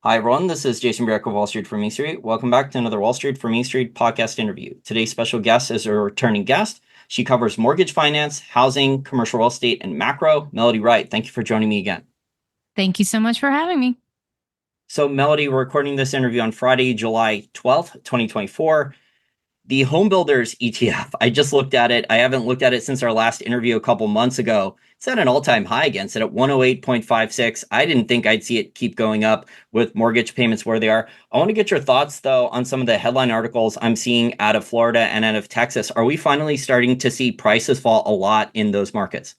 Hi, everyone. This is Jason Barrick of Wall Street for Main Street. Welcome back to another Wall Street for Main Street podcast interview. Today's special guest is a returning guest. She covers mortgage finance, housing, commercial real estate, and macro. Melody Wright, thank you for joining me again. Thank you so much for having me. So, Melody, we're recording this interview on Friday, July 12th, 2024. The home builders ETF, I just looked at it. I haven't looked at it since our last interview a couple months ago. It's at an all-time high again. It's at 108.56. I didn't think I'd see it keep going up with mortgage payments where they are. I want to get your thoughts, though, on some of the headline articles I'm seeing out of Florida and out of Texas. Are we finally starting to see prices fall a lot in those markets?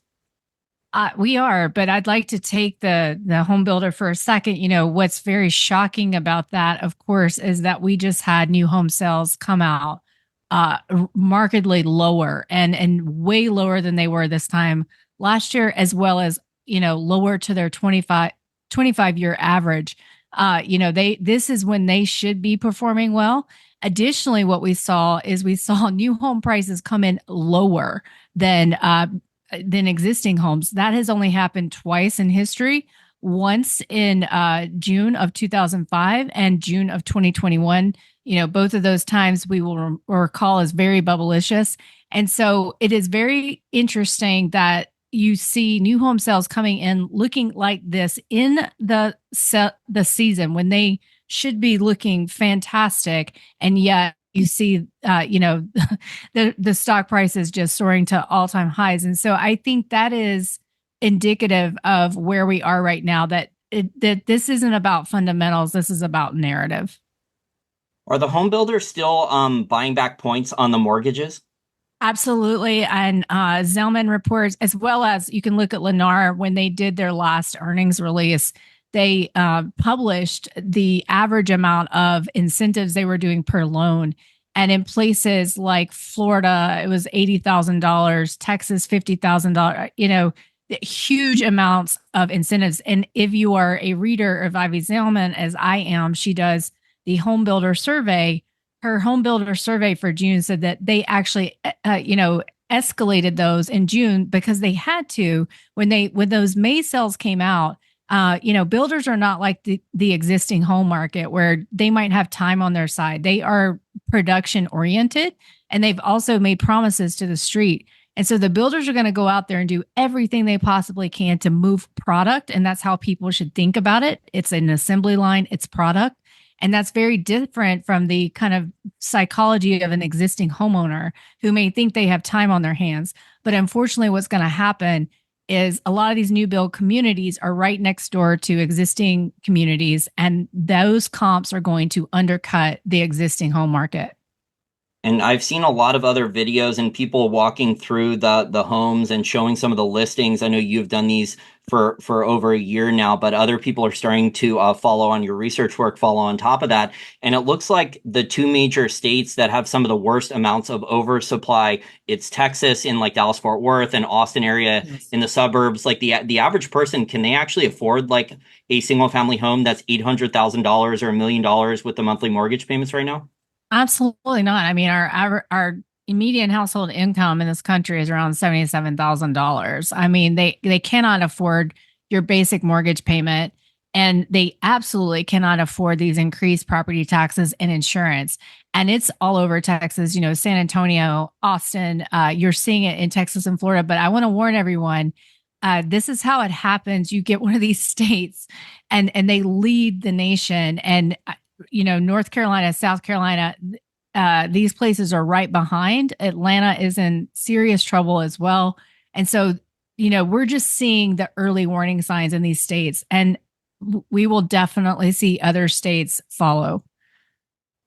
We are, but I'd like to take the home builder for a second. What's very shocking about that, of course, is that we just had new home sales come out markedly lower and way lower than they were this time last year, as well as lower to their 25-year average. This is when they should be performing well. Additionally, what we saw new home prices come in lower than existing homes. That has only happened twice in history. Once in June of 2005 and June of 2021. Both of those times we will recall as very bubblicious. And so it is very interesting that you see new home sales coming in looking like this in the season when they should be looking fantastic, and yet you see the stock price is just soaring to all-time highs. And so I think that is indicative of where we are right now, that this isn't about fundamentals, this is about narrative. Are the home builders still buying back points on the mortgages? Absolutely. And Zelman reports, as well as you can look at Lennar, when they did their last earnings release, they published the average amount of incentives they were doing per loan. And in places like Florida, it was $80,000, Texas, $50,000, huge amounts of incentives. And if you are a reader of Ivy Zelman, as I am, she does the home builder survey. Her home builder survey for June said that they actually, escalated those in June because they had to when those May sales came out. Builders are not like the existing home market where they might have time on their side. They are production oriented, and they've also made promises to the street. And so the builders are going to go out there and do everything they possibly can to move product. And that's how people should think about it. It's an assembly line, it's product. And that's very different from the kind of psychology of an existing homeowner who may think they have time on their hands. But unfortunately, what's going to happen is a lot of these new build communities are right next door to existing communities, and those comps are going to undercut the existing home market. And I've seen a lot of other videos and people walking through the homes and showing some of the listings. I know you've done these for over a year now, but other people are starting to follow on your research work, follow on top of that. And it looks like the two major states that have some of the worst amounts of oversupply, it's Texas in like Dallas Fort Worth and Austin area Yes. in the suburbs. Like the average person, can they actually afford like a single family home that's $800,000 or $1 million with the monthly mortgage payments right now? Absolutely not. I mean, our median household income in this country is around $77,000. I mean, they cannot afford your basic mortgage payment, and they absolutely cannot afford these increased property taxes and insurance. And it's all over Texas, San Antonio, Austin. You're seeing it in Texas and Florida. But I want to warn everyone. This is how it happens. You get one of these states, and they lead the nation. And North Carolina, South Carolina, these places are right behind. Atlanta is in serious trouble as well. And so, we're just seeing the early warning signs in these states, and we will definitely see other states follow.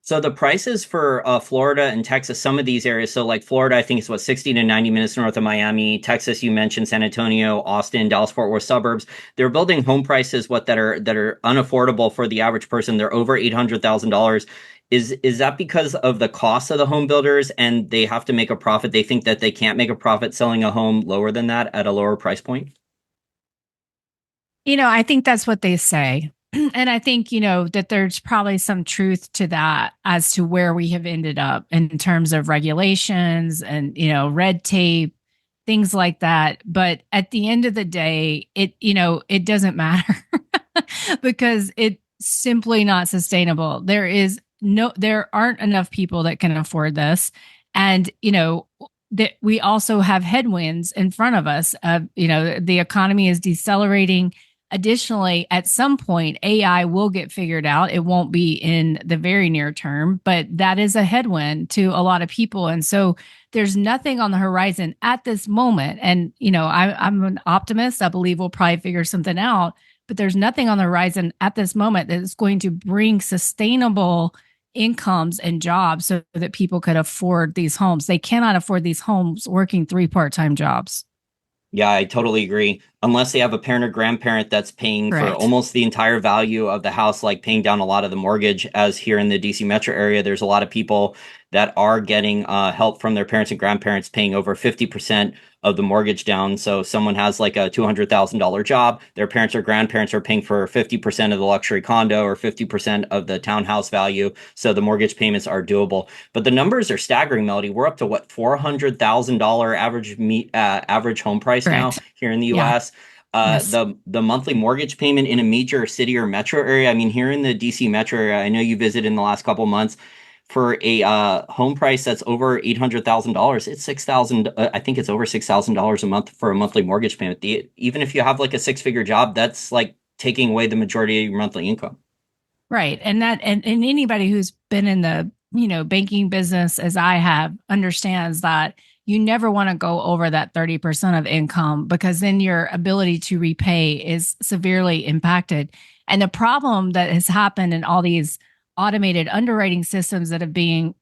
So the prices for Florida and Texas, some of these areas, so like Florida, I think it's what 60 to 90 minutes north of Miami. Texas, you mentioned San Antonio, Austin, Dallas, Fort Worth suburbs. They're building home prices that are unaffordable for the average person. They're over $800,000. Is that because of the cost of the home builders and they have to make a profit? They think that they can't make a profit selling a home lower than that at a lower price point? I think that's what they say. And I think, that there's probably some truth to that as to where we have ended up in terms of regulations and, red tape, things like that. But at the end of the day, it doesn't matter because it simply not sustainable. There aren't enough people that can afford this. And, that we also have headwinds in front of us. The economy is decelerating. Additionally, at some point, AI will get figured out. It won't be in the very near term, but that is a headwind to a lot of people. And so there's nothing on the horizon at this moment. And, I'm an optimist. I believe we'll probably figure something out, but there's nothing on the horizon at this moment that is going to bring sustainable incomes and jobs so that people could afford these homes. They cannot afford these homes working 3 part-time jobs. Yeah, I totally agree. Unless they have a parent or grandparent that's paying for Correct. almost the entire value of the house, like paying down a lot of the mortgage, as here in the DC metro area, there's a lot of people that are getting help from their parents and grandparents paying over 50% of the mortgage down. So someone has like a $200,000 job, their parents or grandparents are paying for 50% of the luxury condo or 50% of the townhouse value. So the mortgage payments are doable. But the numbers are staggering, Melody. We're up to what, $400,000 average home price now Correct. here in the Yeah. US. Yes. The monthly mortgage payment in a major city or metro area. I mean, here in the DC metro area, I know you visited in the last couple of months. For a home price that's over $800,000, it's 6,000. I think it's over $6,000 a month for a monthly mortgage payment. Even if you have like a six-figure job, that's like taking away the majority of your monthly income. Right. And anybody who's been in the, banking business as I have understands that you never want to go over that 30% of income because then your ability to repay is severely impacted. And the problem that has happened in all these automated underwriting systems that are being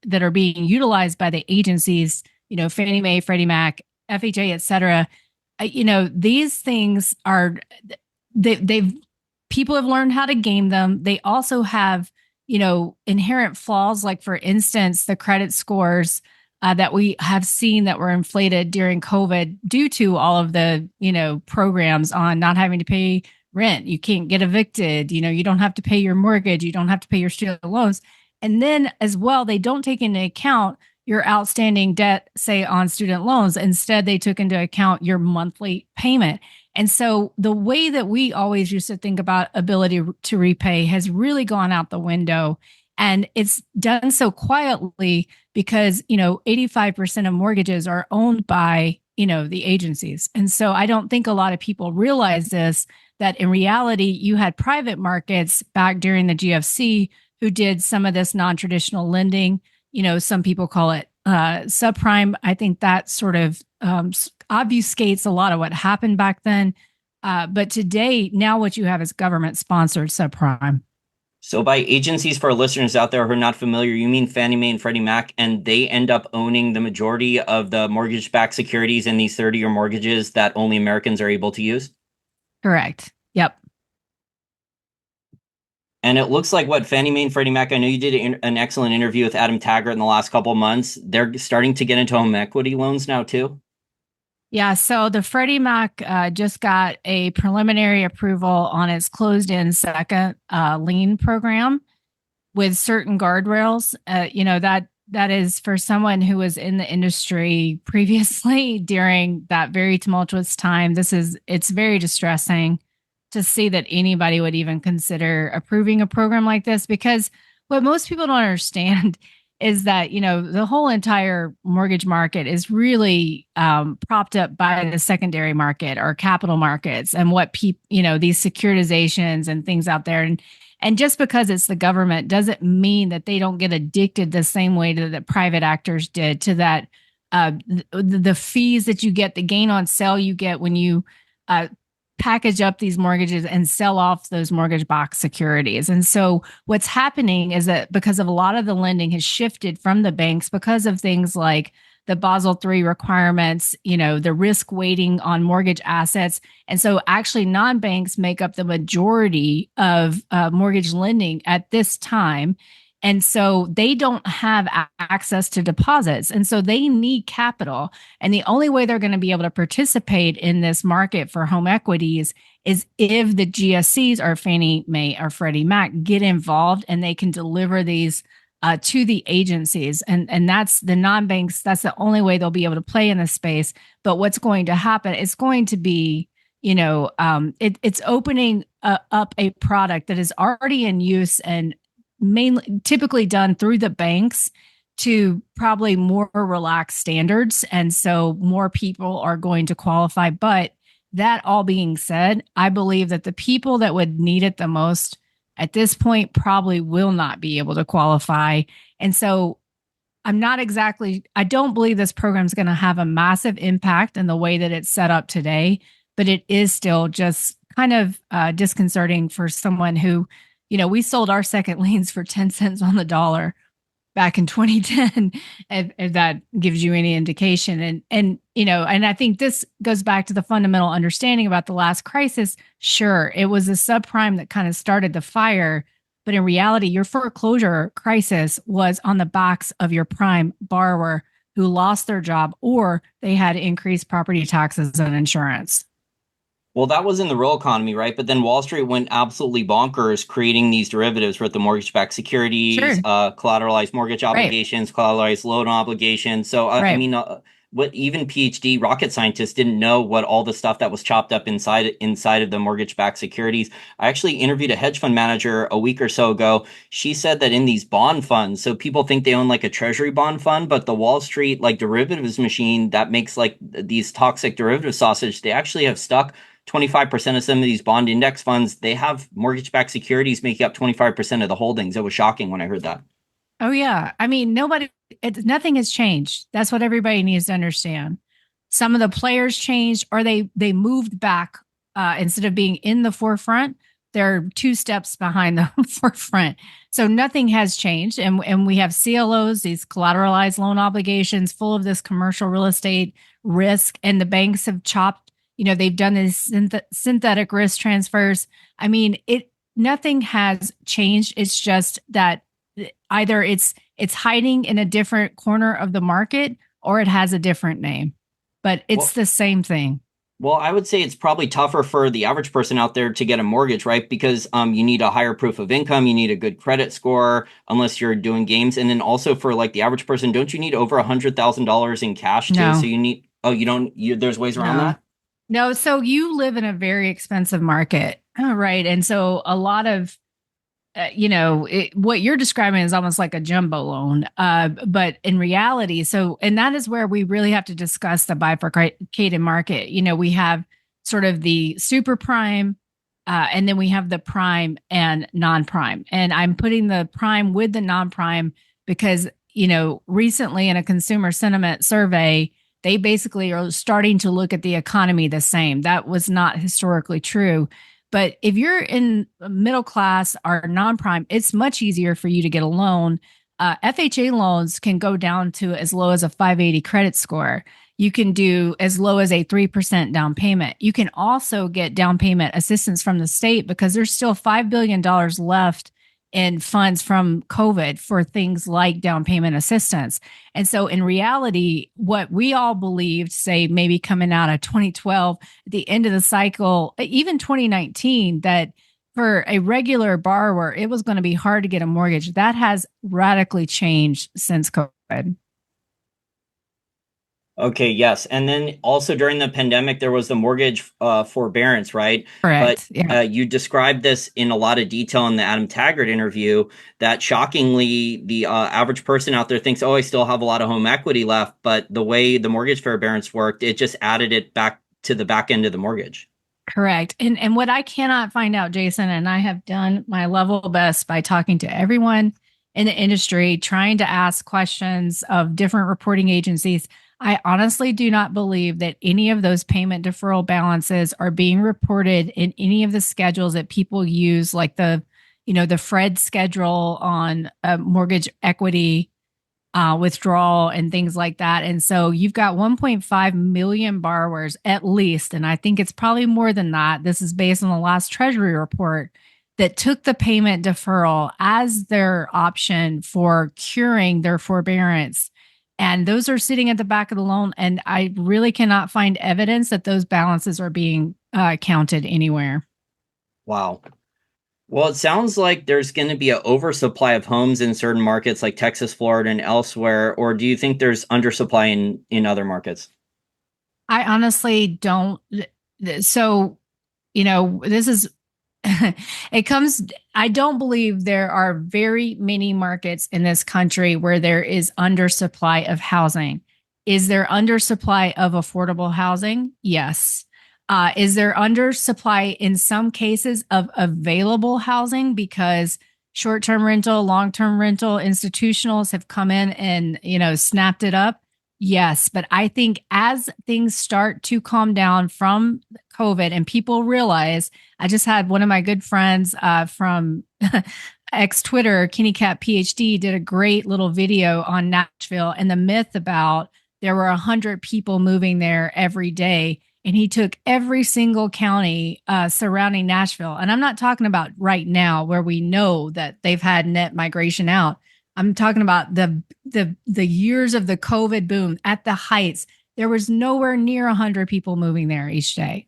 utilized by the agencies, Fannie Mae, Freddie Mac, FHA, et cetera, these things are they've people have learned how to game them. They also have, inherent flaws. Like, for instance, the credit scores that we have seen that were inflated during COVID due to all of the, programs on not having to pay rent. You can't get evicted. You don't have to pay your mortgage. You don't have to pay your student loans. And then as well, they don't take into account your outstanding debt, say on student loans. Instead, they took into account your monthly payment. And so the way that we always used to think about ability to repay has really gone out the window. And it's done so quietly because, 85% of mortgages are owned by, the agencies. And so I don't think a lot of people realize this, that in reality, you had private markets back during the GFC who did some of this non-traditional lending. Some people call it subprime. I think that sort of obfuscates a lot of what happened back then. But today, now what you have is government sponsored subprime. So by agencies, for our listeners out there who are not familiar, you mean Fannie Mae and Freddie Mac, and they end up owning the majority of the mortgage-backed securities in these 30-year mortgages that only Americans are able to use? Correct. Yep. And it looks like what Fannie Mae and Freddie Mac, I know you did an excellent interview with Adam Taggart in the last couple of months. They're starting to get into home equity loans now too. Yeah, so the Freddie Mac just got a preliminary approval on its closed-end second lien program with certain guardrails. That is for someone who was in the industry previously during that very tumultuous time. It's very distressing to see that anybody would even consider approving a program like this, because what most people don't understand is that, the whole entire mortgage market is really propped up by the secondary market or capital markets and what people, these securitizations and things out there. And just because it's the government doesn't mean that they don't get addicted the same way that the private actors did to that. The fees that you get, the gain on sale you get when you package up these mortgages and sell off those mortgage box securities. And so what's happening is that because of a lot of the lending has shifted from the banks because of things like the Basel III requirements, the risk weighting on mortgage assets. And so actually non-banks make up the majority of mortgage lending at this time. And so they don't have access to deposits. And so they need capital. And the only way they're going to be able to participate in this market for home equities is if the GSEs or Fannie Mae or Freddie Mac get involved and they can deliver these to the agencies. And that's the non-banks. That's the only way they'll be able to play in this space. But what's going to happen is going to be it's opening up a product that is already in use and mainly typically done through the banks to probably more relaxed standards. And so more people are going to qualify. But that all being said, I believe that the people that would need it the most at this point probably will not be able to qualify. And so I don't believe this program is going to have a massive impact in the way that it's set up today, but it is still just kind of disconcerting for someone who, we sold our second liens for 10 cents on the dollar back in 2010, if that gives you any indication. And I think this goes back to the fundamental understanding about the last crisis. Sure, it was a subprime that kind of started the fire, but in reality, your foreclosure crisis was on the backs of your prime borrower who lost their job or they had increased property taxes and insurance. Well, that was in the real economy, right? But then Wall Street went absolutely bonkers creating these derivatives with the mortgage-backed securities, Sure. collateralized mortgage Right. obligations, collateralized loan obligations. So, I Right. mean, what even PhD rocket scientists didn't know what all the stuff that was chopped up inside of the mortgage-backed securities. I actually interviewed a hedge fund manager a week or so ago. She said that in these bond funds, so people think they own like a treasury bond fund, but the Wall Street like derivatives machine that makes like these toxic derivative sausage, they actually have stuck 25% of some of these bond index funds, they have mortgage-backed securities making up 25% of the holdings. It was shocking when I heard that. Oh yeah. I mean, nothing has changed. That's what everybody needs to understand. Some of the players changed or they moved back instead of being in the forefront, they're two steps behind the forefront. So nothing has changed. And we have CLOs, these collateralized loan obligations full of this commercial real estate risk. And the banks have chopped, they've done these synthetic risk transfers. I mean, nothing has changed. It's just that either it's hiding in a different corner of the market or it has a different name, but it's Well, the same thing. well, I would say it's probably tougher for the average person out there to get a mortgage, right? Because you need a higher proof of income, you need a good credit score, unless you're doing games, and then also for like the average person, don't you need over $100,000 in cash too? So No, you need. Oh, you don't. There's ways around no, that. no. So you live in a very expensive market, right? And so a lot of what you're describing is almost like a jumbo loan. But in reality, and that is where we really have to discuss the bifurcated market. We have sort of the super prime, and then we have the prime and non-prime. And I'm putting the prime with the non-prime because, recently in a consumer sentiment survey, they basically are starting to look at the economy the same. That was not historically true. But if you're in middle class or non-prime, it's much easier for you to get a loan. FHA loans can go down to as low as a 580 credit score. You can do as low as a 3% down payment. You can also get down payment assistance from the state because there's still $5 billion left in funds from COVID for things like down payment assistance. And so in reality, what we all believed, say maybe coming out of 2012, at the end of the cycle, even 2019, that for a regular borrower, it was going to be hard to get a mortgage. That has radically changed since COVID. Okay, yes. And then also during the pandemic, there was the mortgage forbearance, right? But Correct. Yeah. you described this in a lot of detail in the Adam Taggart interview that shockingly, the average person out there thinks, oh, I still have a lot of home equity left. But the way the mortgage forbearance worked, it just added it back to the back end of the mortgage. Correct. And what I cannot find out, Jason, and I have done my level best by talking to everyone in the industry, trying to ask questions of different reporting agencies. I honestly do not believe that any of those payment deferral balances are being reported in any of the schedules that people use, like the Fred schedule on mortgage equity withdrawal and things like that. And so you've got 1.5 million borrowers at least, and I think it's probably more than that. This is based on the last Treasury report that took the payment deferral as their option for curing their forbearance. And those are sitting at the back of the loan. And I really cannot find evidence that those balances are being counted anywhere. Wow. Well, it sounds like there's going to be an oversupply of homes in certain markets like Texas, Florida, and elsewhere. Or do you think there's undersupply in other markets? I honestly don't. So, this is, it comes, I don't believe there are very many markets in this country where there is undersupply of housing. Is there undersupply of affordable housing? Yes. Is there undersupply in some cases of available housing because short-term rental, long-term rental institutionals have come in and, snapped it up? Yes, but I think as things start to calm down from COVID and people realize, I just had one of my good friends from ex Twitter, Kenny Cat PhD, did a great little video on Nashville and the myth about there were 100 people moving there every day. And he took every single county surrounding Nashville. And I'm not talking about right now where we know that they've had net migration out. I'm talking about the years of the COVID boom at the heights. There was nowhere near 100 people moving there each day.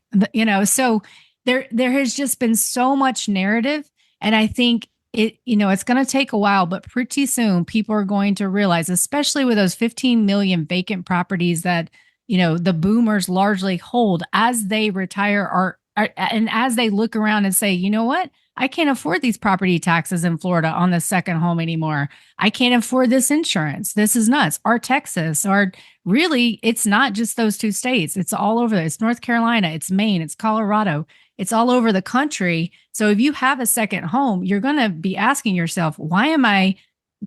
So there has just been so much narrative, and I think it's going to take a while, but pretty soon people are going to realize, especially with those 15 million vacant properties that the boomers largely hold as they retire and as they look around and say, you know what? I can't afford these property taxes in Florida on the second home anymore. I can't afford this insurance. This is nuts. Or Texas, or really, it's not just those two states. It's all over. It's North Carolina, it's Maine, it's Colorado. It's all over the country. So if you have a second home, you're going to be asking yourself, why am I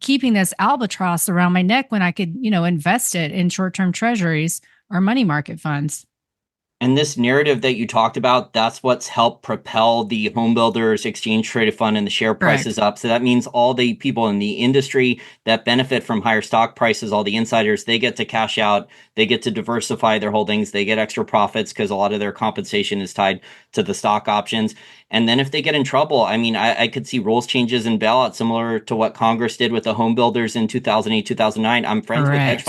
keeping this albatross around my neck when I could, invest it in short-term treasuries or money market funds? And this narrative that you talked about, that's what's helped propel the home builders exchange traded fund and the share prices Correct. up. So that means all the people in the industry that benefit from higher stock prices, all the insiders, they get to cash out, they get to diversify their holdings, they get extra profits because a lot of their compensation is tied to the stock options. And then if they get in trouble, I mean, I could see rules changes and bailout similar to what Congress did with the home builders in 2008, 2009. Correct.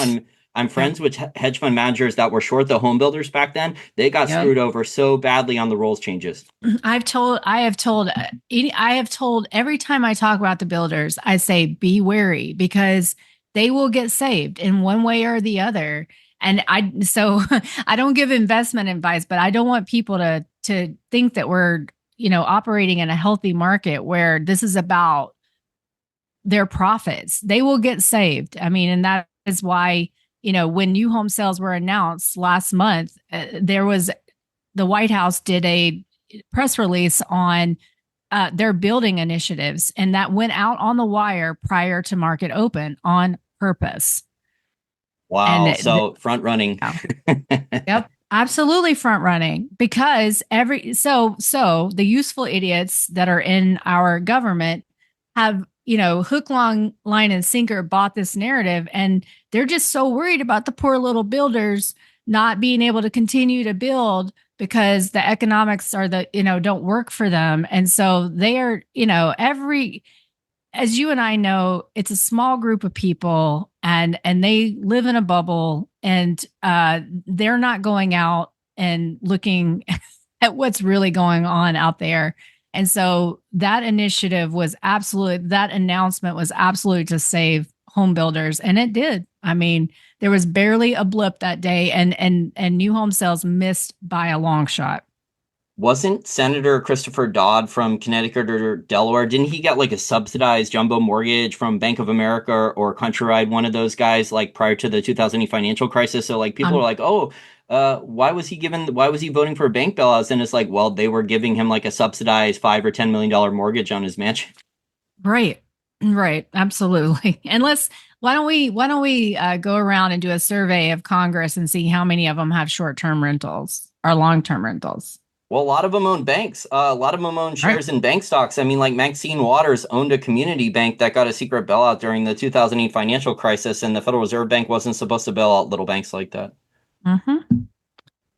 I'm Yep. friends with hedge fund managers that were short the home builders back then. They got Yep. screwed over so badly on the rules changes. I have told every time I talk about the builders, I say, be wary because they will get saved in one way or the other. So I don't give investment advice, but I don't want people to think that we're, operating in a healthy market where this is about their profits. They will get saved. I mean, and that is why, when new home sales were announced last month, the White House did a press release on their building initiatives, and that went out on the wire prior to market open on purpose. Wow. So front running. Yep. Absolutely front running because so the useful idiots that are in our government have, hook, long, line, and sinker bought this narrative, and they're just so worried about the poor little builders not being able to continue to build because the economics don't work for them. And so they are, as you and I know, it's a small group of people and they live in a bubble, and they're not going out and looking at what's really going on out there. And so that announcement was absolutely to save home builders, and it did. I mean, there was barely a blip that day, and new home sales missed by a long shot. Wasn't Senator Christopher Dodd from Connecticut or Delaware? Didn't he get like a subsidized jumbo mortgage from Bank of America or Countrywide, one of those guys, like prior to the 2008 financial crisis? So like people are like, oh, why was he voting for bank bailouts? And it's like, well, they were giving him like a subsidized $5 or $10 million mortgage on his mansion. Right. Right. Absolutely. And why don't we go around and do a survey of Congress and see how many of them have short-term rentals or long-term rentals? Well, a lot of them own banks. A lot of them own shares in bank stocks. I mean, like Maxine Waters owned a community bank that got a secret bailout during the 2008 financial crisis, and the Federal Reserve Bank wasn't supposed to bail out little banks like that. Mm-hmm.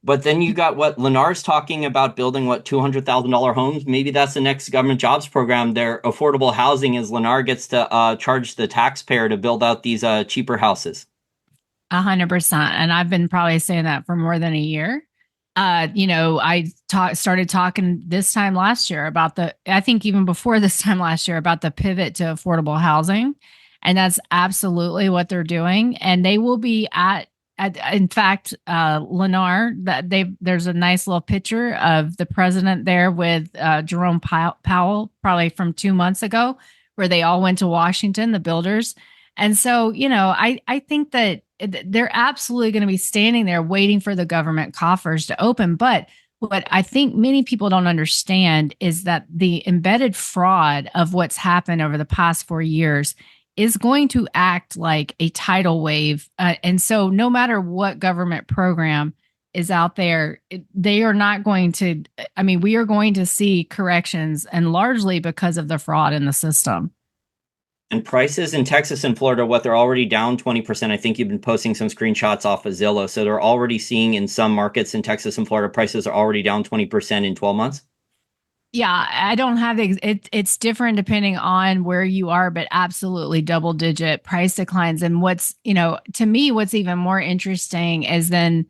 But then you got what Lennar's talking about, building what $200,000 homes. Maybe that's the next government jobs program. Their affordable housing is Lennar gets to charge the taxpayer to build out these cheaper houses. 100%. And I've been probably saying that for more than a year. Started talking this time last year I think even before this time last year, about the pivot to affordable housing. And that's absolutely what they're doing. And they will be at In fact, Lennar, there's a nice little picture of the president there with Jerome Powell, probably from 2 months ago, where they all went to Washington, the builders. And so, I think that they're absolutely going to be standing there waiting for the government coffers to open. But what I think many people don't understand is that the embedded fraud of what's happened over the past 4 years is going to act like a tidal wave. And so, no matter what government program is out there, they are not going to, I mean, we are going to see corrections, and largely because of the fraud in the system. And prices in Texas and Florida, what they're already down 20%. I think you've been posting some screenshots off of Zillow. So they're already seeing in some markets in Texas and Florida, prices are already down 20% in 12 months. Yeah, I don't have it's different depending on where you are, but absolutely double digit price declines. And to me, what's even more interesting is then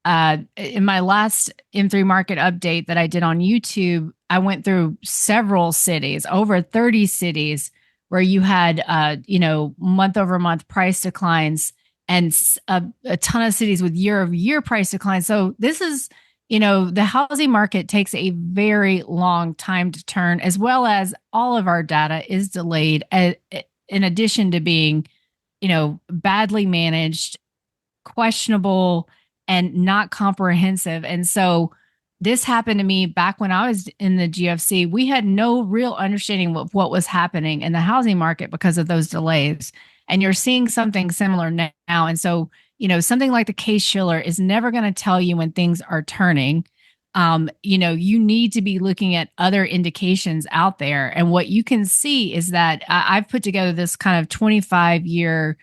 in my last M3 market update that I did on YouTube, I went through several cities, over 30 cities, where you had month over month price declines, and a ton of cities with year over year price declines. So this is, the housing market takes a very long time to turn, as well as all of our data is delayed, in addition to being, badly managed, questionable, and not comprehensive. And so this happened to me back when I was in the GFC. We had no real understanding of what was happening in the housing market because of those delays. And you're seeing something similar now. And so, something like the Case-Shiller is never going to tell you when things are turning. You need to be looking at other indications out there. And what you can see is that I've put together this kind of 25-year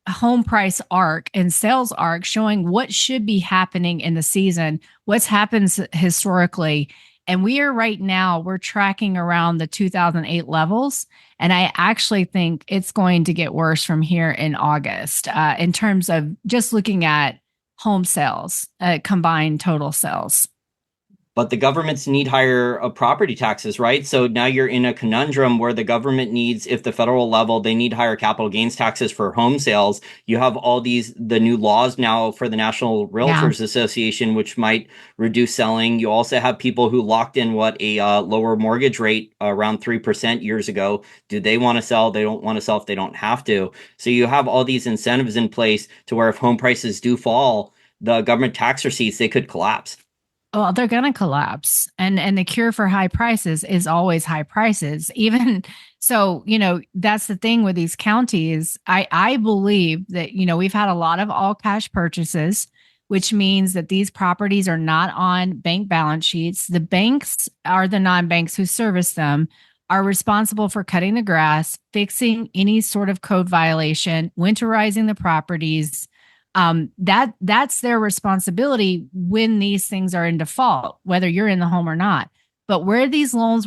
home price arc and sales arc showing what should be happening in the season, what's happened historically. And we're tracking around the 2008 levels. And I actually think it's going to get worse from here in August, in terms of just looking at home sales, combined total sales. But the governments need higher property taxes, right? So now you're in a conundrum where the government needs, if the federal level, they need higher capital gains taxes for home sales. You have the new laws now for the National Realtors Association, which might reduce selling. You also have people who locked in a lower mortgage rate around 3% years ago. Do they want to sell? They don't want to sell if they don't have to. So you have all these incentives in place to where if home prices do fall, the government tax receipts, they could collapse. Well, they're going to collapse. And the cure for high prices is always high prices. Even so, that's the thing with these counties. I believe that, we've had a lot of all cash purchases, which means that these properties are not on bank balance sheets. The banks, are the non-banks who service them, are responsible for cutting the grass, fixing any sort of code violation, winterizing the properties. That's their responsibility when these things are in default, whether you're in the home or not. But where these homes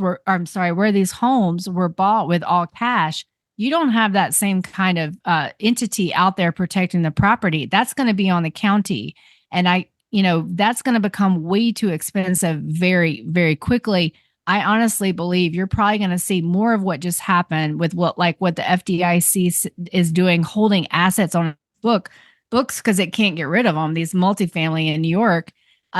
were bought with all cash, you don't have that same kind of entity out there protecting the property. That's going to be on the county. And that's going to become way too expensive very, very quickly. I honestly believe you're probably going to see more of what just happened with what the FDIC is doing, holding assets on books because it can't get rid of them. These multifamily in New York,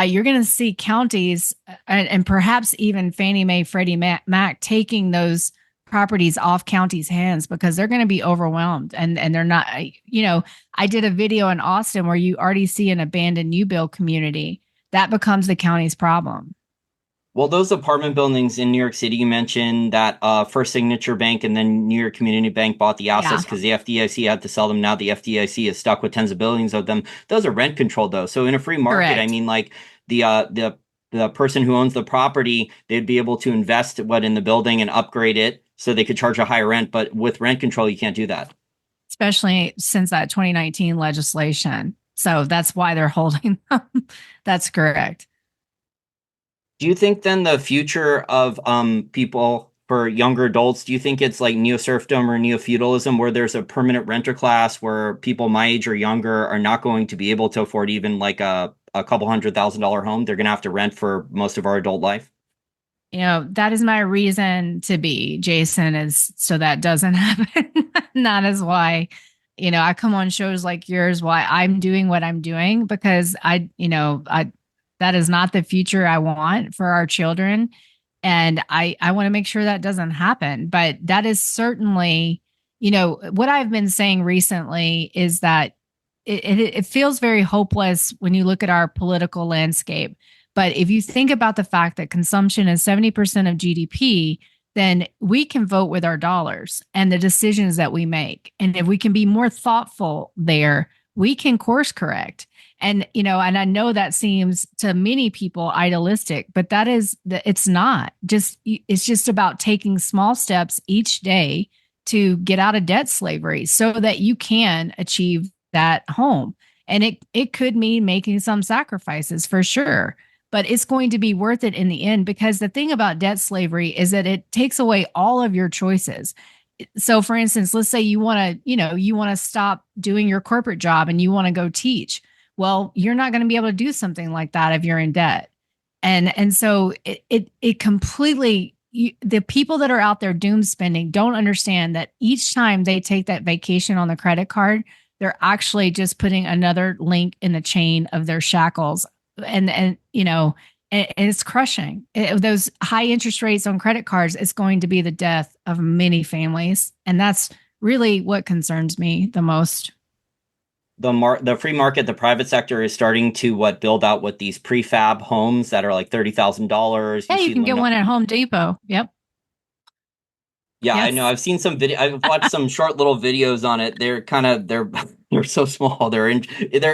you're going to see counties and perhaps even Fannie Mae, Freddie Mac taking those properties off counties' hands because they're going to be overwhelmed and they're not. I did a video in Austin where you already see an abandoned new build community that becomes the county's problem. Well, those apartment buildings in New York City, you mentioned that First Signature Bank and then New York Community Bank bought the assets because the FDIC had to sell them. Now the FDIC is stuck with tens of billions of them. Those are rent controlled, though. So in a free market, correct. I mean, like the person who owns the property, they'd be able to invest in the building and upgrade it so they could charge a higher rent. But with rent control, you can't do that. Especially since that 2019 legislation. So that's why they're holding them. That's correct. Do you think then the future of people for younger adults, do you think it's like neo-serfdom or neo-feudalism where there's a permanent renter class where people my age or younger are not going to be able to afford even like a couple $100,000 home? They're going to have to rent for most of our adult life. That is my reason to be, Jason, is so that doesn't happen. That is why, I come on shows like yours why I'm doing what I'm doing because that is not the future I want for our children. And I want to make sure that doesn't happen. But that is certainly, what I've been saying recently is that it feels very hopeless when you look at our political landscape. But if you think about the fact that consumption is 70% of GDP, then we can vote with our dollars and the decisions that we make. And if we can be more thoughtful there, we can course correct. And, and I know that seems to many people idealistic, but it's not it's just about taking small steps each day to get out of debt slavery so that you can achieve that home. And it could mean making some sacrifices for sure, but it's going to be worth it in the end because the thing about debt slavery is that it takes away all of your choices. So for instance, let's say you want to stop doing your corporate job and you want to go teach. Well, you're not going to be able to do something like that if you're in debt. And so it completely the people that are out there doom spending don't understand that each time they take that vacation on the credit card, they're actually just putting another link in the chain of their shackles. And it's crushing. Those high interest rates on credit cards, it's going to be the death of many families. And that's really what concerns me the most. The free market, the private sector is starting to build out with these prefab homes that are like $30,000. Yeah, you can get one at Home Depot. Yep. Yeah, Yes. I know. I've seen some video. I've watched some short little videos on it. They're so small. They're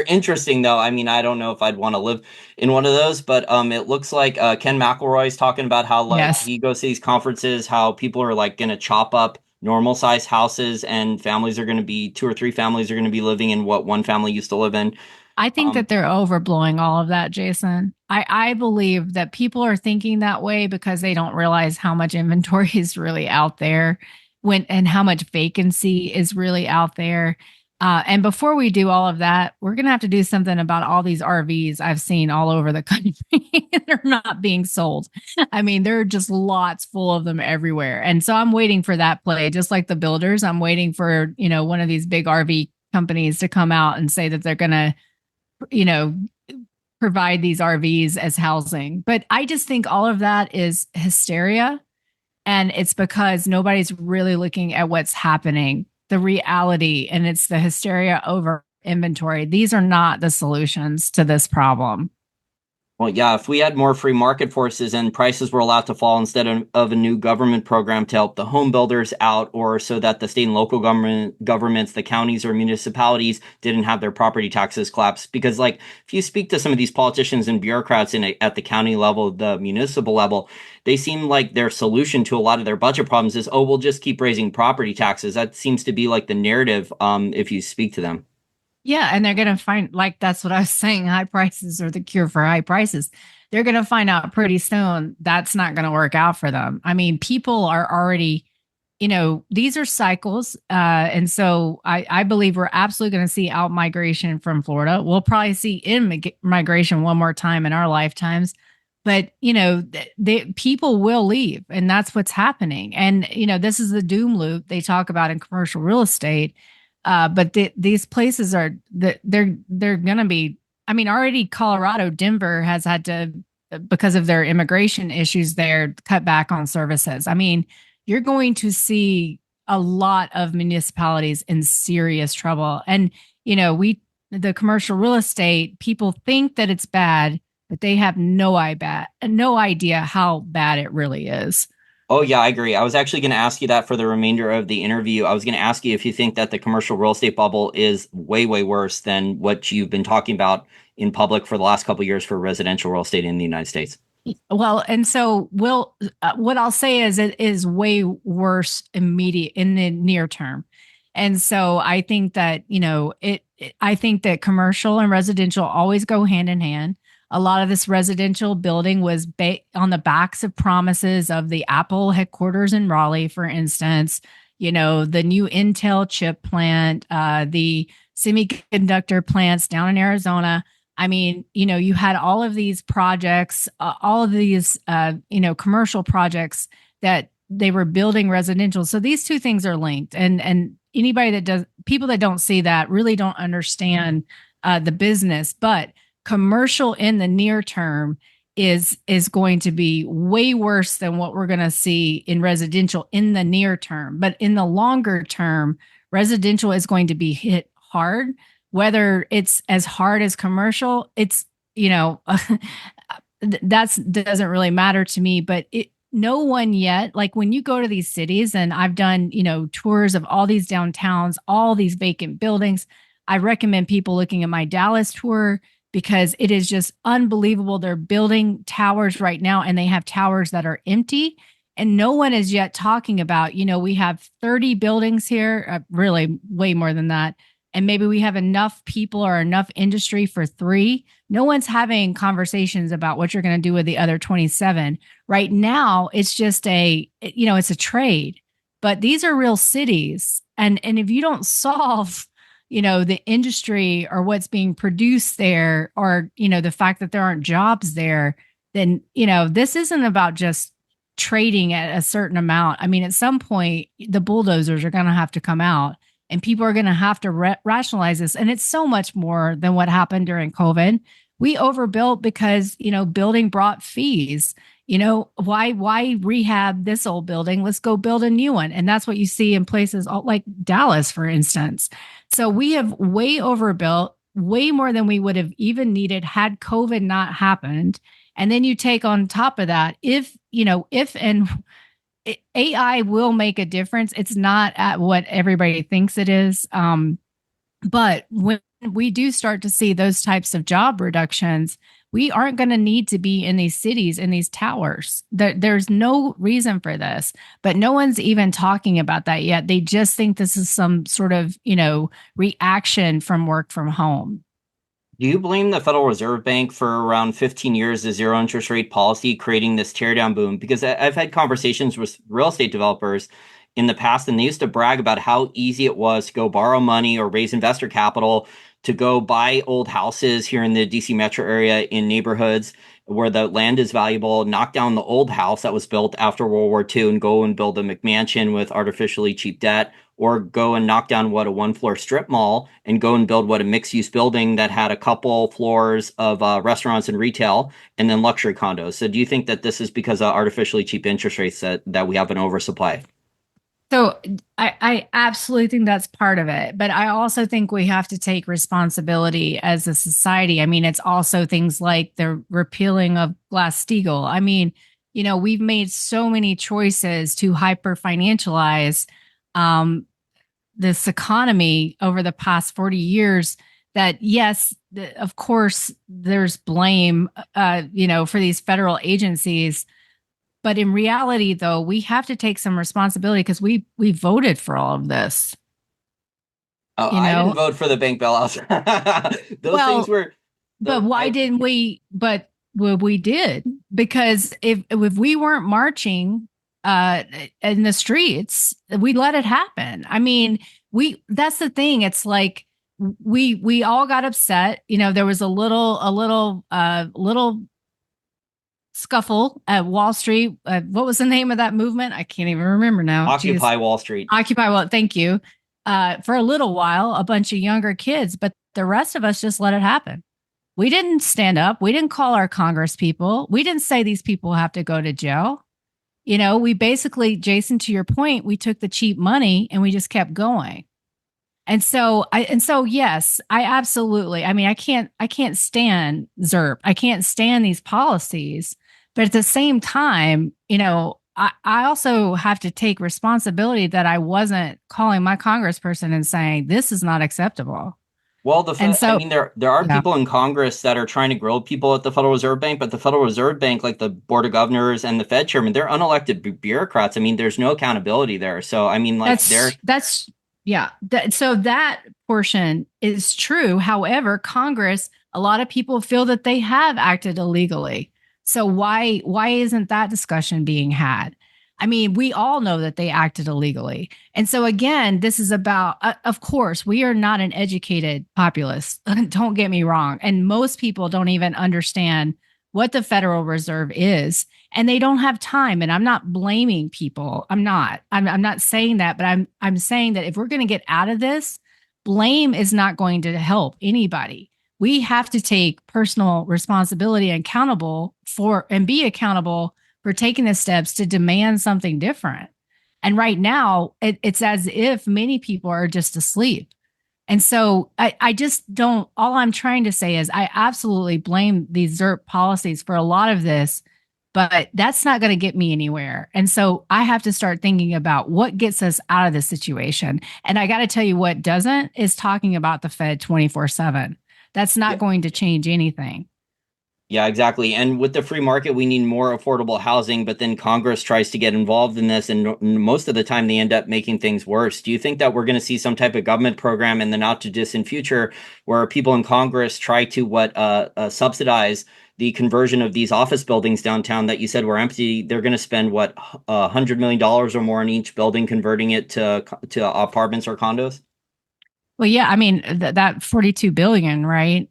interesting though. I mean, I don't know if I'd want to live in one of those, but it looks like Ken McElroy's talking about how Yes. he goes to these conferences, how people are going to chop up normal size houses and families are going to be 2 or 3 families are going to be living in what one family used to live in. I think that they're overblowing all of that, Jason. I believe that people are thinking that way because they don't realize how much inventory is really out there and how much vacancy is really out there. And before we do all of that, we're going to have to do something about all these RVs I've seen all over the country. They're not being sold. I mean, there are just lots full of them everywhere. And so I'm waiting for that play, just like the builders. I'm waiting for, one of these big RV companies to come out and say that they're going to provide these RVs as housing. But I just think all of that is hysteria. And it's because nobody's really looking at what's happening, the reality, and it's the hysteria over inventory. These are not the solutions to this problem. Well, yeah, if we had more free market forces and prices were allowed to fall instead of a new government program to help the home builders out, or so that the state and local governments, the counties or municipalities didn't have their property taxes collapse. Because if you speak to some of these politicians and bureaucrats at the county level, the municipal level, they seem like their solution to a lot of their budget problems is, oh, we'll just keep raising property taxes. That seems to be the narrative if you speak to them. Yeah, and they're going to find, that's what I was saying, high prices are the cure for high prices. They're going to find out pretty soon that's not going to work out for them. I mean, people are already, these are cycles. And so I believe we're absolutely going to see out migration from Florida. We'll probably see in migration one more time in our lifetimes. But, people will leave, and that's what's happening. And, this is the doom loop they talk about in commercial real estate. But these places they're going to be, I mean, already Colorado, Denver has had to, because of their immigration issues there, cut back on services. I mean, you're going to see a lot of municipalities in serious trouble. And, the commercial real estate, people think that it's bad, but they have no idea how bad it really is. Oh, yeah, I agree. I was actually going to ask you that for the remainder of the interview. I was going to ask you if you think that the commercial real estate bubble is way, way worse than what you've been talking about in public for the last couple of years for residential real estate in the United States. Well, and so what I'll say is it is way worse immediate in the near term. And so I think that, I think that commercial and residential always go hand in hand. A lot of this residential building was on the backs of promises of the Apple headquarters in Raleigh, for instance, the new Intel chip plant, the semiconductor plants down in Arizona. I mean, you had all of these projects, all of these, commercial projects that they were building residential. So these two things are linked. And anybody that does, people that don't see that really don't understand the business. But commercial in the near term is going to be way worse than what we're going to see in residential in the near term. But in the longer term, residential is going to be hit hard. Whether it's as hard as commercial, it's, that doesn't really matter to me. But no one yet, like when you go to these cities, and I've done, tours of all these downtowns, all these vacant buildings. I recommend people looking at my Dallas tour because it is just unbelievable. They're building towers right now, and they have towers that are empty. And no one is yet talking about, we have 30 buildings here, really way more than that. And maybe we have enough people or enough industry for 3. No one's having conversations about what you're going to do with the other 27. Right now, it's just it's a trade. But these are real cities. And if you don't solve, the industry or what's being produced there, or, the fact that there aren't jobs there, then, this isn't about just trading at a certain amount. I mean, at some point, the bulldozers are going to have to come out. And people are going to have to rationalize this. And it's so much more than what happened during COVID. We overbuilt because, building brought fees. Why rehab this old building? Let's go build a new one. And that's what you see in places like Dallas, for instance. So we have way overbuilt, way more than we would have even needed had COVID not happened. And then you take on top of that, if AI will make a difference. It's not at what everybody thinks it is. But when we do start to see those types of job reductions, we aren't going to need to be in these cities, in these towers. There's no reason for this, but no one's even talking about that yet. They just think this is some sort of, reaction from work from home. Do you blame the Federal Reserve Bank for around 15 years of zero interest rate policy creating this teardown boom? Because I've had conversations with real estate developers in the past, and they used to brag about how easy it was to go borrow money or raise investor capital to go buy old houses here in the DC metro area in neighborhoods where the land is valuable, knock down the old house that was built after World War II and go and build a McMansion with artificially cheap debt, or go and knock down what a 1-floor strip mall and go and build what a mixed-use building that had a couple floors of restaurants and retail and then luxury condos. So do you think that this is because of artificially cheap interest rates that we have an oversupply? So I absolutely think that's part of it. But I also think we have to take responsibility as a society. I mean, it's also things like the repealing of Glass-Steagall. I mean, we've made so many choices to hyper financialize this economy over the past 40 years that, yes, of course, there's blame, for these federal agencies. But in reality, though, we have to take some responsibility because we voted for all of this. Oh, I didn't vote for the bank bailouts. Those things were. But why didn't we? But we did, because if we weren't marching in the streets, we let it happen. I mean, that's the thing. It's like we all got upset. There was a little scuffle at Wall Street. What was the name of that movement? I can't even remember now. Occupy Wall Street. Occupy Wall. Thank you. For a little while, a bunch of younger kids, but the rest of us just let it happen. We didn't stand up. We didn't call our Congress people. We didn't say these people have to go to jail. We basically, Jason, to your point, we took the cheap money and we just kept going. And so yes, I absolutely, I mean, I can't stand ZERP. I can't stand these policies. But at the same time, I also have to take responsibility that I wasn't calling my congressperson and saying, this is not acceptable. Well, there are people in Congress that are trying to grill people at the Federal Reserve Bank, but the Federal Reserve Bank, like the Board of Governors and the Fed chairman, they're unelected bureaucrats. I mean, there's no accountability there. So, I mean, like so that portion is true. However, Congress, a lot of people feel that they have acted illegally. So why isn't that discussion being had? I mean, we all know that they acted illegally. And so again, this is about, of course, we are not an educated populace. Don't get me wrong. And most people don't even understand what the Federal Reserve is, and they don't have time. And I'm not blaming people. I'm not saying that, but I'm saying that if we're going to get out of this, blame is not going to help anybody. We have to take personal responsibility and be accountable for taking the steps to demand something different. And right now, it's as if many people are just asleep. And so I just don't, all I'm trying to say is I absolutely blame these ZERP policies for a lot of this, but that's not going to get me anywhere. And so I have to start thinking about what gets us out of this situation. And I got to tell you what doesn't is talking about the Fed 24/7. That's not going to change anything. Yeah, exactly. And with the free market, we need more affordable housing, but then Congress tries to get involved in this, and most of the time they end up making things worse. Do you think that we're going to see some type of government program in the not too distant future where people in Congress try to subsidize the conversion of these office buildings downtown that you said were empty? They're going to spend $100 million or more on each building, converting it to apartments or condos? Well, yeah, I mean that 42 billion, right?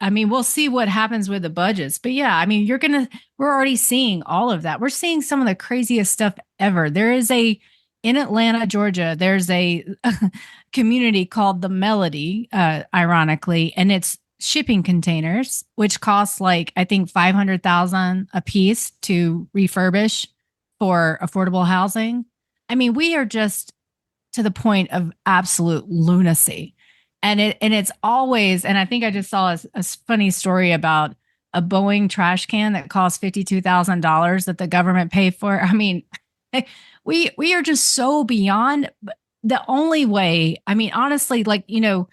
I mean, we'll see what happens with the budgets. But yeah, I mean, we're already seeing all of that. We're seeing some of the craziest stuff ever. In Atlanta, Georgia, there's a community called the Melody, ironically, and it's shipping containers, which costs like, I think 500,000 a piece to refurbish for affordable housing. I mean, we are just to the point of absolute lunacy. And it's always, and I think I just saw a funny story about a Boeing trash can that cost $52,000 that the government paid for. I mean, we are just so beyond the only way. I mean, honestly, like, the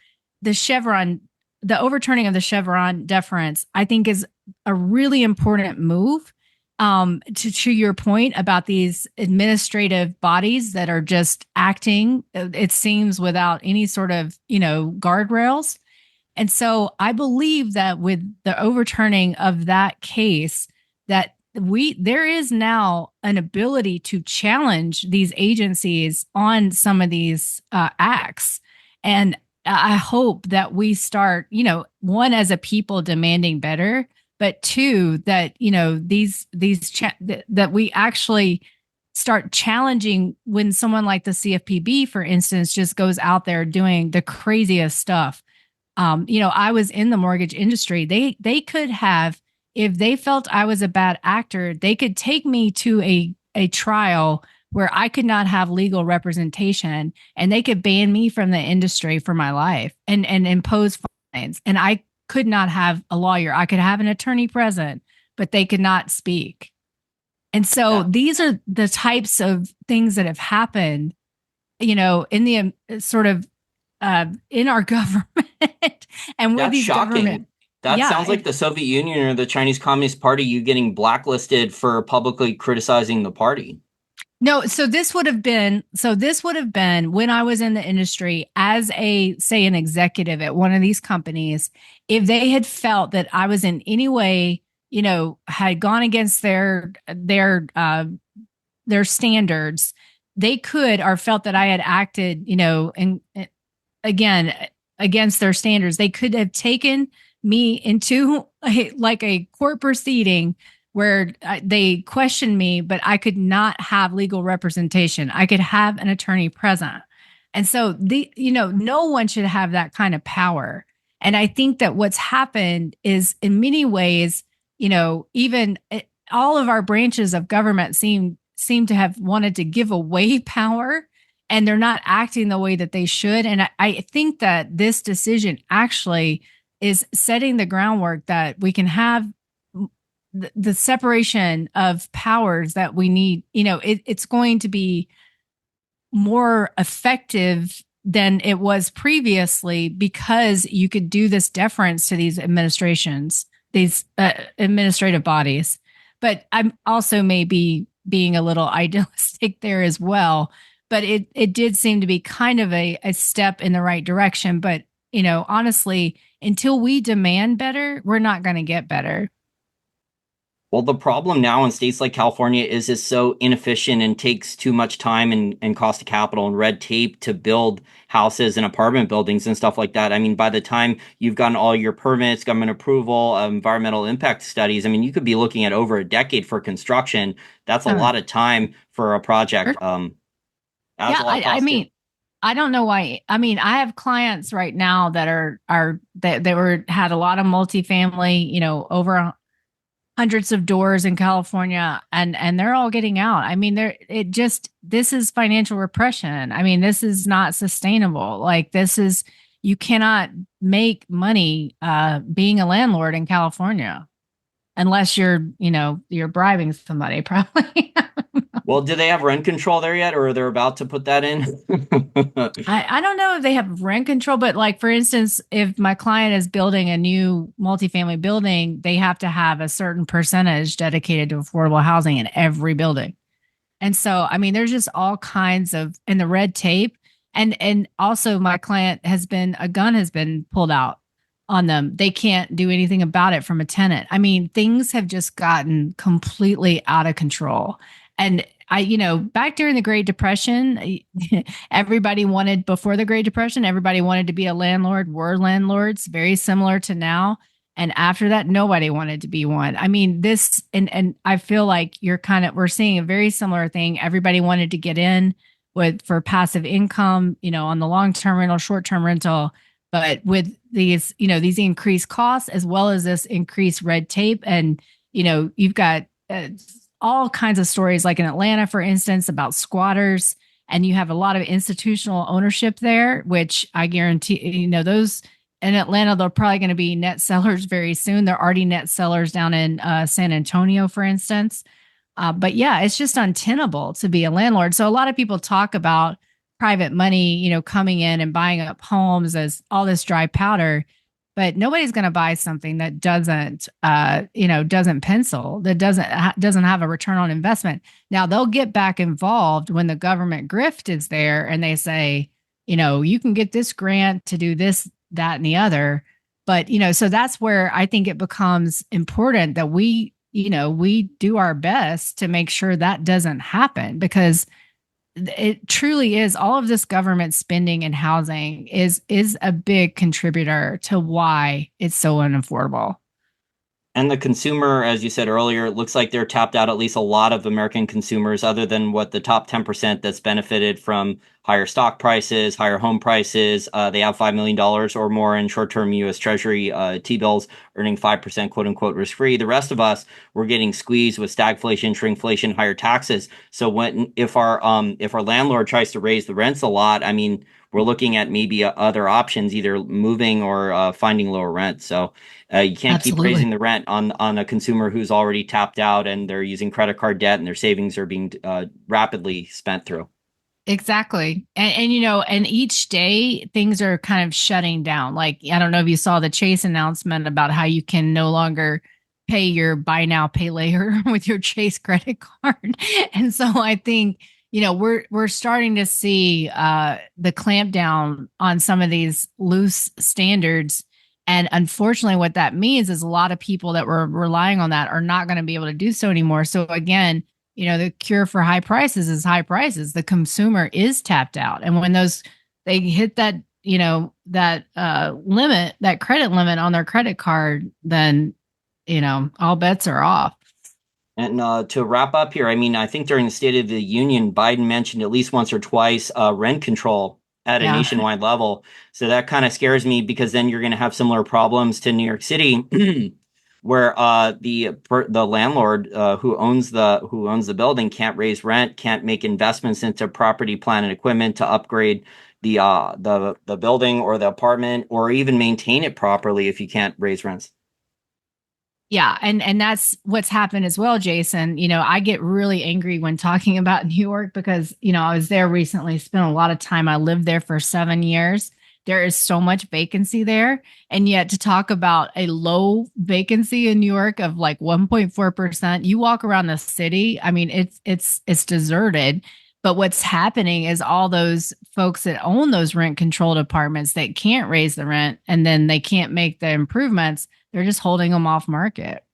overturning of the Chevron deference, I think is a really important move. To your point about these administrative bodies that are just acting, it seems, without any sort of, guardrails. And so I believe that with the overturning of that case, that there is now an ability to challenge these agencies on some of these acts. And I hope that we start, one, as a people demanding better, but two, that that we actually start challenging when someone like the CFPB, for instance, just goes out there doing the craziest stuff. I was in the mortgage industry. They could have, if they felt I was a bad actor, they could take me to a trial where I could not have legal representation, and they could ban me from the industry for my life and impose fines. And I could not have a lawyer. I could have an attorney present, but they could not speak. And so these are the types of things that have happened, in the sort of in our government and with these shocking. Government. That sounds like the Soviet Union or the Chinese Communist Party, you getting blacklisted for publicly criticizing the party. No, so this would have been when I was in the industry as an executive at one of these companies. If they had felt that I was in any way, had gone against their standards, they could, or felt that I had acted, and again, against their standards, they could have taken me into a court proceeding where they questioned me, but I could not have legal representation. I could have an attorney present. And so no one should have that kind of power. And I think that what's happened is, in many ways, even all of our branches of government seem to have wanted to give away power, and they're not acting the way that they should. And I think that this decision actually is setting the groundwork that we can have the separation of powers that we need. It's going to be more effective than it was previously, because you could do this deference to these administrative bodies. But I'm also maybe being a little idealistic there as well. But it did seem to be kind of a step in the right direction. But, honestly, until we demand better, we're not going to get better. Well, the problem now in states like California is it's so inefficient and takes too much time and cost of capital and red tape to build houses and apartment buildings and stuff like that. I mean, by the time you've gotten all your permits, government approval, environmental impact studies, I mean, you could be looking at over a decade for construction. That's a Uh, lot of time for a project. Adds Yeah, a lot of I cost too. mean, I don't know why. I mean, I have clients right now that are that they were had a lot of multifamily, over hundreds of doors in California, and they're all getting out. I mean, this is financial repression. I mean, this is not sustainable. Like this is you cannot make money being a landlord in California unless you're bribing somebody probably. Well, do they have rent control there yet, or they're about to put that in? I don't know if they have rent control, but like for instance, if my client is building a new multifamily building, they have to have a certain percentage dedicated to affordable housing in every building. And so, I mean, there's just all kinds of and the red tape. And also my client a gun has been pulled out on them. They can't do anything about it from a tenant. I mean, things have just gotten completely out of control. And back during the Great Depression, everybody wanted, before the Great Depression, everybody wanted to be a landlord, were landlords, very similar to now. And after that, nobody wanted to be one. I mean, and I feel like we're seeing a very similar thing. Everybody wanted to get in for passive income, on the long-term rental, short-term rental. But with these increased costs, as well as this increased red tape, and, you've got all kinds of stories, like in Atlanta, for instance, about squatters, and you have a lot of institutional ownership there, which I guarantee, those in Atlanta, they're probably going to be net sellers very soon. They're already net sellers down in San Antonio, for instance. But yeah, it's just untenable to be a landlord. So a lot of people talk about private money, coming in and buying up homes as all this dry powder, but nobody's going to buy something that doesn't pencil, that doesn't have a return on investment. Now they'll get back involved when the government grift is there and they say, you can get this grant to do this, that, and the other. But, so that's where I think it becomes important that we do our best to make sure that doesn't happen, because it truly is, all of this government spending and housing is a big contributor to why it's so unaffordable. And the consumer, as you said earlier, it looks like they're tapped out, at least a lot of American consumers, other than what the top 10% that's benefited from higher stock prices, higher home prices. They have $5 million or more in short-term U.S. Treasury T-bills, earning 5%, quote unquote, risk-free. The rest of us, we're getting squeezed with stagflation, shrinkflation, higher taxes. So if our landlord tries to raise the rents a lot, I mean, we're looking at maybe other options, either moving or finding lower rent. So you can't keep raising Absolutely. the rent on a consumer who's already tapped out and they're using credit card debt and their savings are being rapidly spent through. Exactly. And each day things are kind of shutting down. Like, I don't know if you saw the Chase announcement about how you can no longer pay your buy now, pay later with your Chase credit card. And so I think, we're starting to see the clampdown on some of these loose standards. And unfortunately, what that means is a lot of people that were relying on that are not going to be able to do so anymore. So again, the cure for high prices is high prices. The consumer is tapped out. And when they hit that, limit, that credit limit on their credit card, then, all bets are off. And to wrap up here, I mean, I think during the State of the Union, Biden mentioned at least once or twice rent control at a Yeah. nationwide level. So that kind of scares me, because then you're going to have similar problems to New York City, where the landlord who owns the building can't raise rent, can't make investments into property, plant, and equipment to upgrade the building or the apartment, or even maintain it properly if you can't raise rents. Yeah, and that's what's happened as well, Jason. I get really angry when talking about New York because, I was there recently, spent a lot of time. I lived there for 7 years. There is so much vacancy there. And yet to talk about a low vacancy in New York of like 1.4%, you walk around the city, I mean, it's deserted. But what's happening is all those folks that own those rent controlled apartments that can't raise the rent and then they can't make the improvements, they're just holding them off market.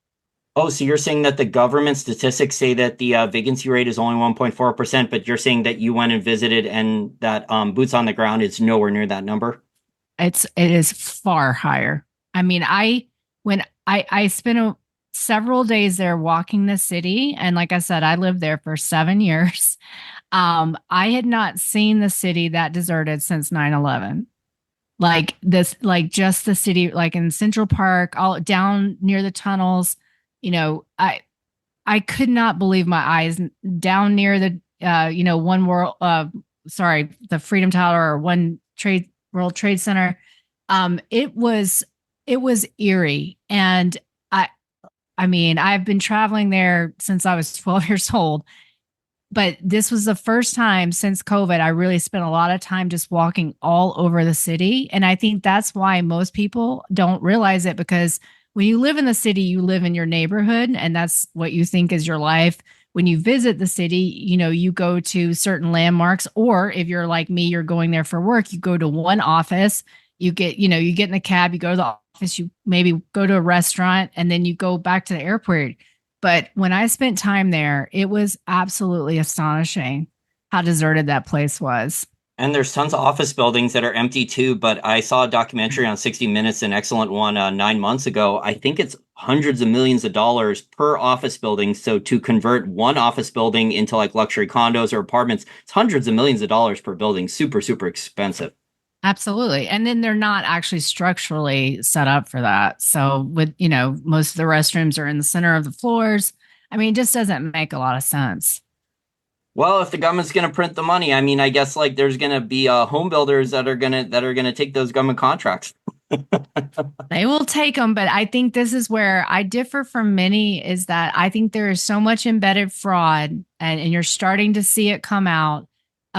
Oh, so you're saying that the government statistics say that the vacancy rate is only 1.4%, but you're saying that you went and visited and that boots on the ground is nowhere near that number? It is far higher. I mean, I spent several days there walking the city, and like I said, I lived there for 7 years. I had not seen the city that deserted since 9/11. Like this, like just the city, like in Central Park, all down near the tunnels. I could not believe my eyes. Down near the one world, sorry, the Freedom Tower or One Trade World Trade Center. It was eerie, and I mean, I've been traveling there since I was 12 years old, but this was the first time since COVID I really spent a lot of time just walking all over the city. And I think that's why most people don't realize it, because when you live in the city, you live in your neighborhood and that's what you think is your life. When you visit the city, you go to certain landmarks, or if you're like me, you're going there for work, you go to one office, you get in the cab, you go to the office, you maybe go to a restaurant, and then you go back to the airport. But when I spent time there, it was absolutely astonishing how deserted that place was. And there's tons of office buildings that are empty too, but I saw a documentary on 60 Minutes, an excellent one 9 months ago. I think it's hundreds of millions of dollars per office building. So to convert one office building into like luxury condos or apartments, it's hundreds of millions of dollars per building. Super, super expensive. Absolutely. And then they're not actually structurally set up for that. So most of the restrooms are in the center of the floors. I mean, it just doesn't make a lot of sense. Well, if the government's going to print the money, I mean, I guess like there's going to be home builders that are going to take those government contracts. They will take them, but I think this is where I differ from many, is that I think there is so much embedded fraud, and you're starting to see it come out,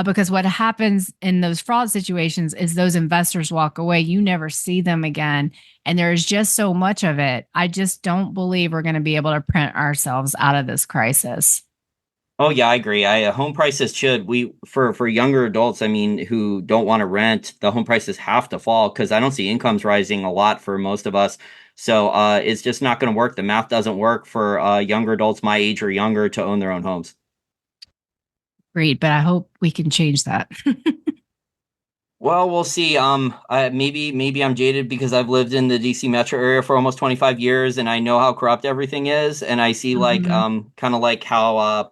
because what happens in those fraud situations is those investors walk away. You never see them again. And there is just so much of it. I just don't believe we're going to be able to print ourselves out of this crisis. Oh yeah, I agree. Home prices should we for younger adults, I mean, who don't want to rent, the home prices have to fall because I don't see incomes rising a lot for most of us. So it's just not going to work. The math doesn't work for younger adults my age or younger to own their own homes. Great, but I hope we can change that. Well, we'll see. Maybe I'm jaded because I've lived in the DC metro area for almost 25 years and I know how corrupt everything is. And I see like Mhm. kind of like how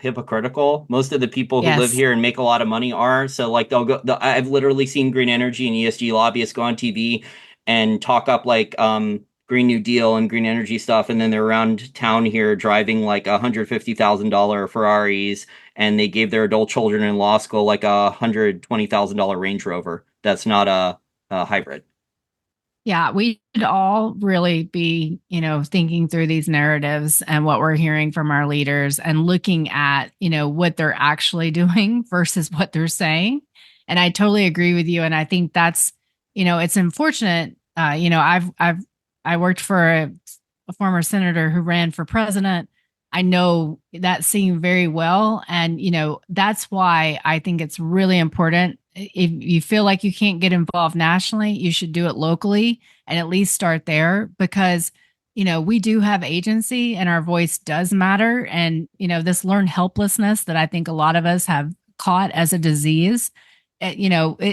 hypocritical most of the people who live Yes. here and make a lot of money are. So like I've literally seen green energy and ESG lobbyists go on TV and talk up like Green New Deal and green energy stuff, and then they're around town here driving like $150,000 Ferraris, and they gave their adult children in law school like $120,000 Range Rover. That's not a hybrid. Yeah, we should all really be, thinking through these narratives and what we're hearing from our leaders, and looking at, what they're actually doing versus what they're saying. And I totally agree with you. And I think that's, it's unfortunate. I worked for a former senator who ran for president. I know that scene very well. And, that's why I think it's really important. If you feel like you can't get involved nationally, you should do it locally and at least start there, because, we do have agency and our voice does matter. And, this learned helplessness that I think a lot of us have caught as a disease,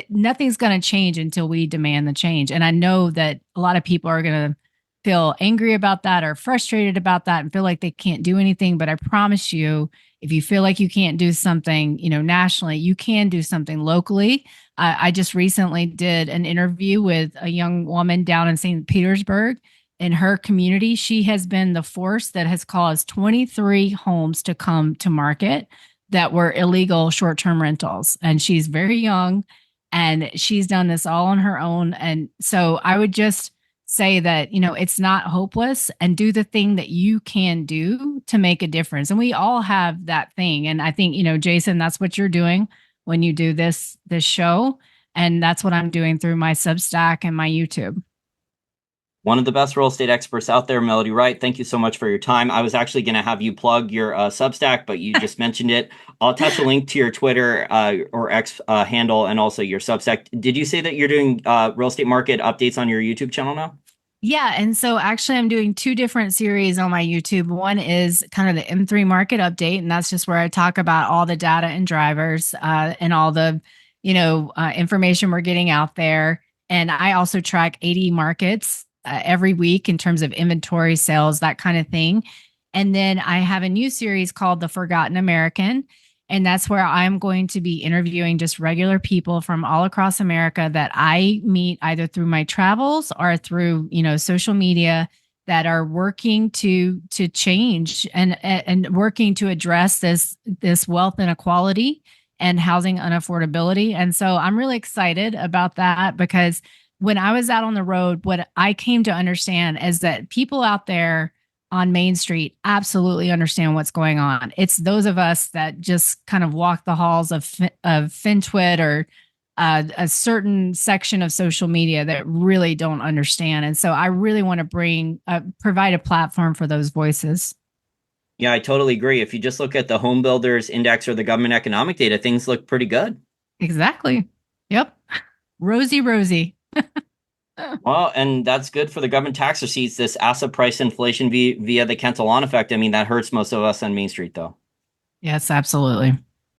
nothing's going to change until we demand the change. And I know that a lot of people are going to feel angry about that or frustrated about that and feel like they can't do anything. But I promise you, if you feel like you can't do something, nationally, you can do something locally. I just recently did an interview with a young woman down in St. Petersburg. In her community, she has been the force that has caused 23 homes to come to market that were illegal short-term rentals. And she's very young and she's done this all on her own. And so I would just say that, it's not hopeless, and do the thing that you can do to make a difference. And we all have that thing. And I think, Jason, that's what you're doing when you do this show. And that's what I'm doing through my Substack and my YouTube. One of the best real estate experts out there, Melody Wright. Thank you so much for your time. I was actually going to have you plug your Substack, but you just mentioned it. I'll attach a link to your Twitter or X handle and also your Substack. Did you say that you're doing real estate market updates on your YouTube channel now? Yeah, and so actually I'm doing two different series on my YouTube. One is kind of the M3 market update, and that's just where I talk about all the data and drivers and all the, information we're getting out there. And I also track 80 markets every week in terms of inventory, sales, that kind of thing. And then I have a new series called The Forgotten American, and that's where I'm going to be interviewing just regular people from all across America that I meet either through my travels or through, social media that are working to change and working to address this wealth inequality and housing unaffordability. And so I'm really excited about that because when I was out on the road, what I came to understand is that people out there on Main Street absolutely understand what's going on. It's those of us that just kind of walk the halls of FinTwit or a certain section of social media that really don't understand. And so I really want to provide a platform for those voices. Yeah, I totally agree. If you just look at the home builders index or the government economic data, things look pretty good. Exactly. Yep. Rosy, rosy. Well, and that's good for the government tax receipts, this asset price inflation via the Cantillon effect. I mean, that hurts most of us on Main Street, though. Yes, absolutely.